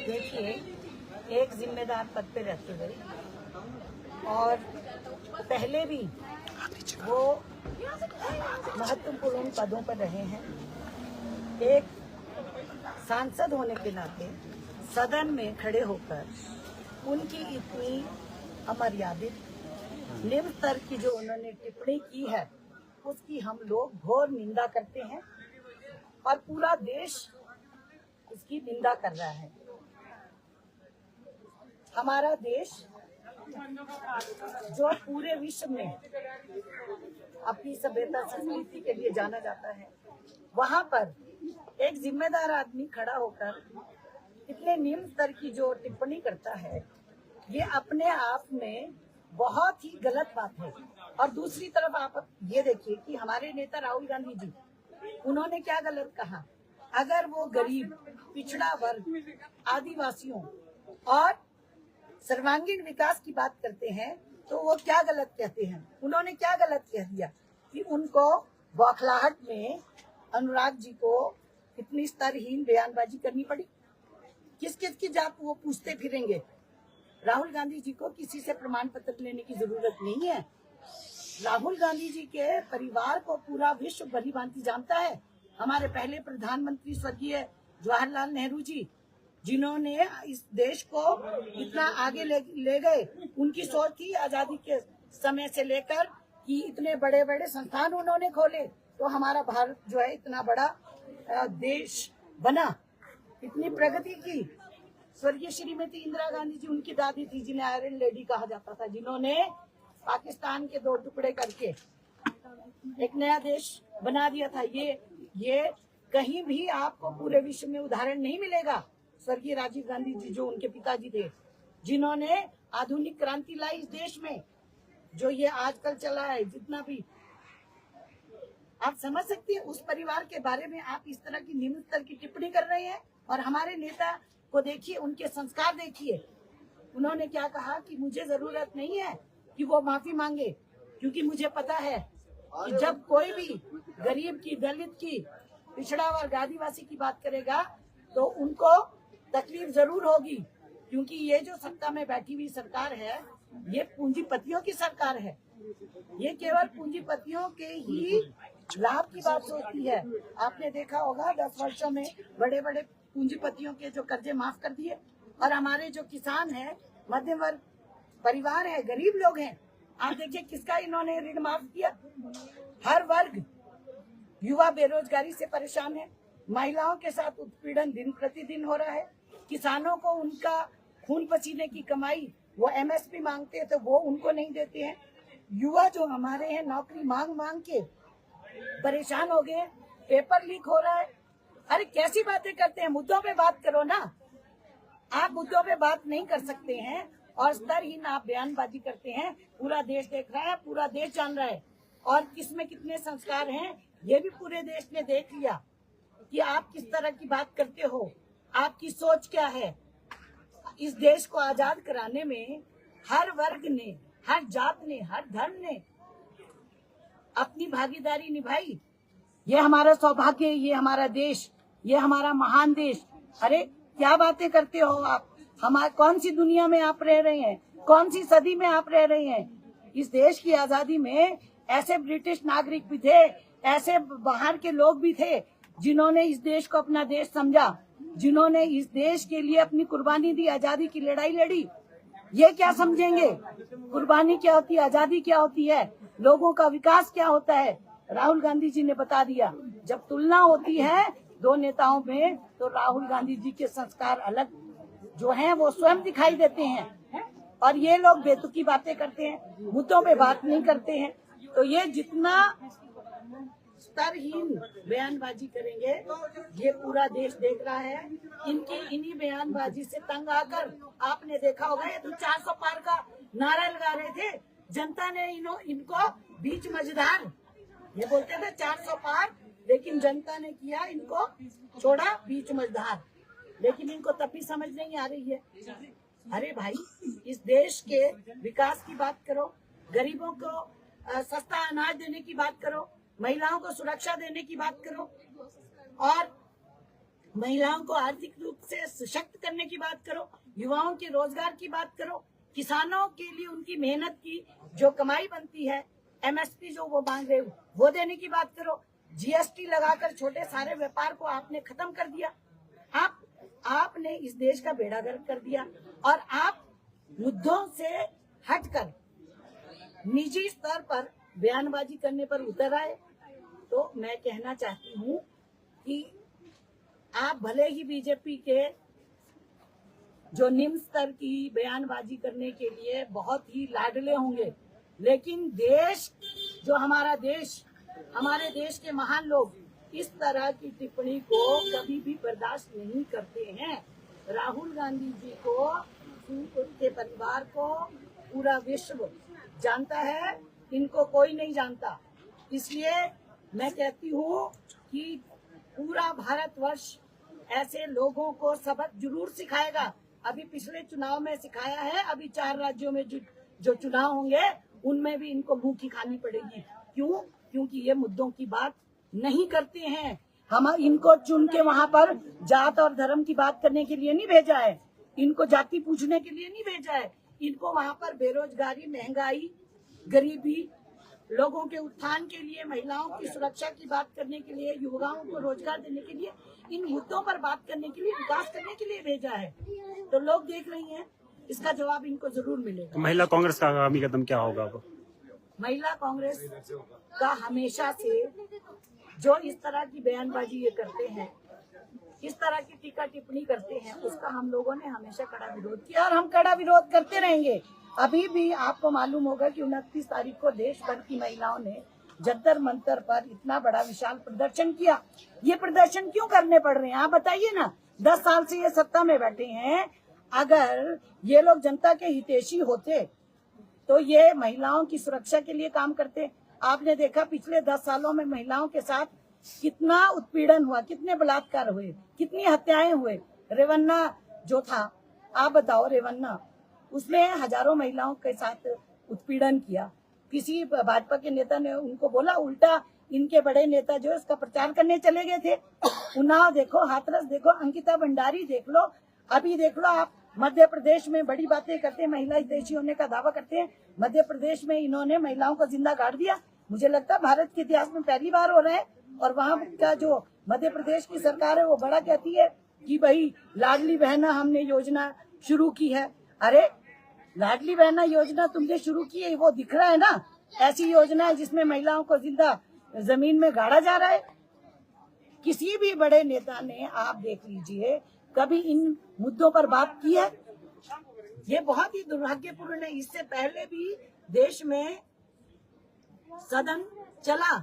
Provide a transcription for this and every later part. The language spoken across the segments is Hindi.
देखिए, एक जिम्मेदार पद पे रहते हुए और पहले भी वो महत्वपूर्ण पदों पर रहे हैं। एक सांसद होने के नाते सदन में खड़े होकर उनकी इतनी अमर्यादित निम्न स्तर की जो उन्होंने टिप्पणी की है, उसकी हम लोग घोर निंदा करते हैं और पूरा देश उसकी निंदा कर रहा है। हमारा देश जो पूरे विश्व में अपनी सभ्यता संस्कृति के लिए जाना जाता है, वहाँ पर एक जिम्मेदार आदमी खड़ा होकर इतने निम्न स्तर की जो टिप्पणी करता है, ये अपने आप में बहुत ही गलत बात है। और दूसरी तरफ आप ये देखिए कि हमारे नेता राहुल गांधी जी, उन्होंने क्या गलत कहा। अगर वो गरीब, पिछड़ा वर्ग, आदिवासियों और सर्वांगीण विकास की बात करते हैं, तो वो क्या गलत कहते हैं। उन्होंने क्या गलत कह दिया कि उनको बौखलाहट में अनुराग जी को इतनी स्तरहीन बयानबाजी करनी पड़ी। किस किस की जात वो पूछते फिरेंगे। राहुल गांधी जी को किसी से प्रमाण पत्र लेने की जरूरत नहीं है। राहुल गांधी जी के परिवार को पूरा विश्व भली भांति जानता है। हमारे पहले प्रधानमंत्री स्वर्गीय जवाहरलाल नेहरू जी, जिन्होंने इस देश को इतना आगे ले गए, उनकी सोच थी आजादी के समय से लेकर कि इतने बड़े बड़े संस्थान उन्होंने खोले, तो हमारा भारत जो है इतना बड़ा देश बना, इतनी प्रगति की। स्वर्गीय श्रीमती इंदिरा गांधी जी उनकी दादी थी, जिन्हें आयरन लेडी कहा जाता था, जिन्होंने पाकिस्तान के 2 टुकड़े करके एक नया देश बना दिया था। ये कहीं भी आपको पूरे विश्व में उदाहरण नहीं मिलेगा। स्वर्गीय राजीव गांधी जी जो उनके पिताजी थे, जिन्होंने आधुनिक क्रांति लाई इस देश में, जो ये आजकल चला है, जितना भी आप समझ सकते हैं, उस परिवार के बारे में आप इस तरह की निम्न स्तर की टिप्पणी कर रहे हैं। और हमारे नेता को देखिए, उनके संस्कार देखिए। उन्होंने क्या कहा कि मुझे जरूरत नहीं है कि वो माफी मांगे, क्योंकि मुझे पता है कि जब कोई भी गरीब की, दलित की, पिछड़ा वर्ग, आदिवासी की बात करेगा तो उनको तकलीफ जरूर होगी, क्योंकि ये जो सत्ता में बैठी हुई सरकार है, ये पूंजीपतियों की सरकार है। ये केवल पूंजीपतियों के ही लाभ की बात सोचती है। आपने देखा होगा 10 वर्षों में बड़े बड़े पूंजीपतियों के जो कर्जे माफ कर दिए, और हमारे जो किसान है, मध्यम वर्ग परिवार है, गरीब लोग हैं, आप देखिए किसका इन्होंने ऋण माफ किया। हर वर्ग, युवा बेरोजगारी से परेशान है, महिलाओं के साथ उत्पीड़न दिन प्रतिदिन हो रहा है, किसानों को उनका खून पसीने की कमाई, वो एमएसपी मांगते हैं तो वो उनको नहीं देते हैं। युवा जो हमारे हैं, नौकरी मांग मांग के परेशान हो गए, पेपर लीक हो रहा है। अरे कैसी बातें करते हैं, मुद्दों पे बात करो ना। आप मुद्दों पे बात नहीं कर सकते हैं और स्तरहीन आप बयानबाजी करते हैं। पूरा देश देख रहा है, पूरा देश जान रहा है, और किसमें कितने संस्कार हैं ये भी पूरे देश ने देख लिया कि आप किस तरह की बात करते हो, आपकी सोच क्या है। इस देश को आजाद कराने में हर वर्ग ने, हर जात ने, हर धर्म ने अपनी भागीदारी निभाई। ये हमारा सौभाग्य, ये हमारा देश, ये हमारा महान देश। अरे क्या बातें करते हो आप। हमारे कौन सी दुनिया में आप रह रहे हैं, कौन सी सदी में आप रह रहे हैं। इस देश की आजादी में ऐसे ब्रिटिश नागरिक भी थे, ऐसे बाहर के लोग भी थे, जिन्होंने इस देश को अपना देश समझा, जिन्होंने इस देश के लिए अपनी कुर्बानी दी, आजादी की लड़ाई लड़ी। ये क्या समझेंगे कुर्बानी क्या होती है, आजादी क्या होती है, लोगों का विकास क्या होता है। राहुल गांधी जी ने बता दिया। जब तुलना होती है 2 नेताओं में, तो राहुल गांधी जी के संस्कार अलग जो हैं वो स्वयं दिखाई देते हैं, और ये लोग बेतुकी बातें करते हैं, मुद्दों पे बात नहीं करते हैं। तो ये जितना स्तरहीन बयानबाजी करेंगे, ये पूरा देश देख रहा है। इन्हीं बयानबाजी से तंग आकर आपने देखा होगा, ये तो 400 पार का नारा लगा रहे थे, जनता ने इनको बीच मझधार, ये बोलते थे 400 पार, लेकिन जनता ने किया, इनको छोड़ा बीच मझधार। लेकिन इनको तब भी समझ नहीं आ रही है। अरे भाई, इस देश के विकास की बात करो, गरीबों को सस्ता अनाज देने की बात करो, महिलाओं को सुरक्षा देने की बात करो, और महिलाओं को आर्थिक रूप से सशक्त करने की बात करो, युवाओं के रोजगार की बात करो, किसानों के लिए उनकी मेहनत की जो कमाई बनती है, एमएसपी जो वो मांग रहे हो वो देने की बात करो। जीएसटी लगाकर छोटे सारे व्यापार को आपने खत्म कर दिया। आपने इस देश का बेड़ा गर्क कर दिया और आप मुद्दों से हटकर निजी स्तर पर बयानबाजी करने पर उतर आए। तो मैं कहना चाहती हूँ कि आप भले ही बीजेपी के जो निम्न स्तर की बयानबाजी करने के लिए बहुत ही लाडले होंगे, लेकिन देश जो हमारा देश, हमारे देश के महान लोग इस तरह की टिप्पणी को कभी भी बर्दाश्त नहीं करते हैं। राहुल गांधी जी को, उनके परिवार को पूरा विश्व जानता है, इनको कोई नहीं जानता। इसलिए मैं कहती हूँ कि पूरा भारतवर्ष ऐसे लोगों को सबक जरूर सिखाएगा। अभी पिछले चुनाव में सिखाया है, अभी 4 राज्यों में जो चुनाव होंगे उनमें भी इनको मुंह की खानी पड़ेगी। क्यों? क्योंकि ये मुद्दों की बात नहीं करते हैं। हम इनको चुन के वहाँ पर जात और धर्म की बात करने के लिए नहीं भेजा है, इनको जाति पूछने के लिए नहीं भेजा है, इनको वहाँ पर बेरोजगारी, महंगाई, गरीबी, लोगों के उत्थान के लिए, महिलाओं की सुरक्षा की बात करने के लिए, युवाओं को रोजगार देने के लिए, इन मुद्दों पर बात करने के लिए, विकास करने के लिए भेजा है। तो लोग देख रही हैं, इसका जवाब इनको जरूर मिलेगा। तो महिला कांग्रेस का आगामी कदम क्या होगा? महिला कांग्रेस का हमेशा से जो इस तरह की बयानबाजी ये करते हैं, इस तरह की टीका टिप्पणी करते हैं, उसका हम लोगों ने हमेशा कड़ा विरोध किया और हम कड़ा विरोध करते रहेंगे। अभी भी आपको मालूम होगा कि 29 तारीख को देश भर की महिलाओं ने जंतर मंतर पर इतना बड़ा विशाल प्रदर्शन किया। ये प्रदर्शन क्यों करने पड़ रहे हैं आप बताइए ना। 10 साल से ये सत्ता में बैठे हैं, अगर ये लोग जनता के हितैषी होते तो ये महिलाओं की सुरक्षा के लिए काम करते। आपने देखा पिछले 10 सालों में महिलाओं के साथ कितना उत्पीड़न हुआ, कितने बलात्कार हुए, कितनी हत्याएं हुए। रेवन्ना जो था, आप बताओ, रेवन्ना उसने हजारों महिलाओं के साथ उत्पीड़न किया। किसी भाजपा के नेता ने उनको बोला, उल्टा इनके बड़े नेता जो इसका प्रचार करने चले गए थे। उन्नाव देखो, हाथरस देखो, अंकिता भंडारी देख लो, अभी देख लो आप मध्य प्रदेश में बड़ी बातें करते हैं, महिला हितैषी होने का दावा करते हैं। मध्य प्रदेश में इन्होंने महिलाओं को जिंदा गाड़ दिया। मुझे लगता है भारत के इतिहास में पहली बार हो रहा है। और वहाँ का जो मध्य प्रदेश की सरकार है वो बड़ा कहती है कि भाई लाडली बहना हमने योजना शुरू की है। अरे लाडली बहना योजना तुमने शुरू की है, वो दिख रहा है ना। ऐसी योजना है जिसमें महिलाओं को जिंदा जमीन में गाड़ा जा रहा है। किसी भी बड़े नेता ने, आप देख लीजिए, कभी इन मुद्दों पर बात की है? ये बहुत ही दुर्भाग्यपूर्ण है। इससे पहले भी देश में सदन चला,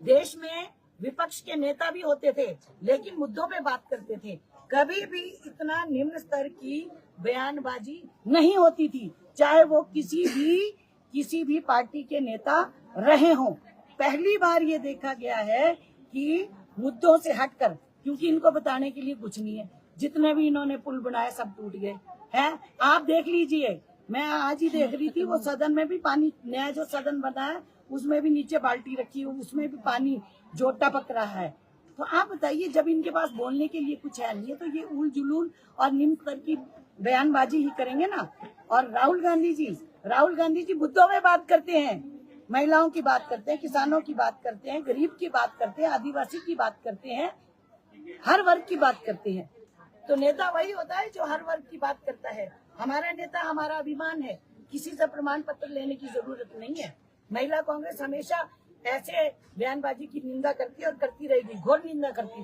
देश में विपक्ष के नेता भी होते थे, लेकिन मुद्दों पे बात करते थे। कभी भी इतना निम्न स्तर की बयानबाजी नहीं होती थी, चाहे वो किसी भी पार्टी के नेता रहे हों। पहली बार ये देखा गया है कि मुद्दों से हटकर, क्योंकि इनको बताने के लिए कुछ नहीं है, जितने भी इन्होंने पुल बनाए सब टूट गए हैं। आप देख लीजिए, मैं आज ही देख रही थी, वो सदन में भी पानी, नया जो सदन बना है उसमें भी नीचे बाल्टी रखी है, उसमें भी पानी जो टपक रहा है। तो आप बताइए, जब इनके पास बोलने के लिए कुछ है नहीं है तो ये उल जुलूल और निम्न स्तर की बयानबाजी ही करेंगे ना। और राहुल गांधी जी मुद्दों में बात करते हैं, महिलाओं की बात करते हैं, किसानों की बात करते हैं, गरीब की बात करते हैं, आदिवासी की बात करते हैं, हर वर्ग की बात करते हैं। तो नेता वही होता है जो हर वर्ग की बात करता है। हमारा नेता हमारा अभिमान है, किसी से प्रमाण पत्र लेने की जरूरत नहीं है। महिला कांग्रेस हमेशा ऐसे बयानबाजी की निंदा करती है और करती रहेगी, घोर निंदा करती रहेगी।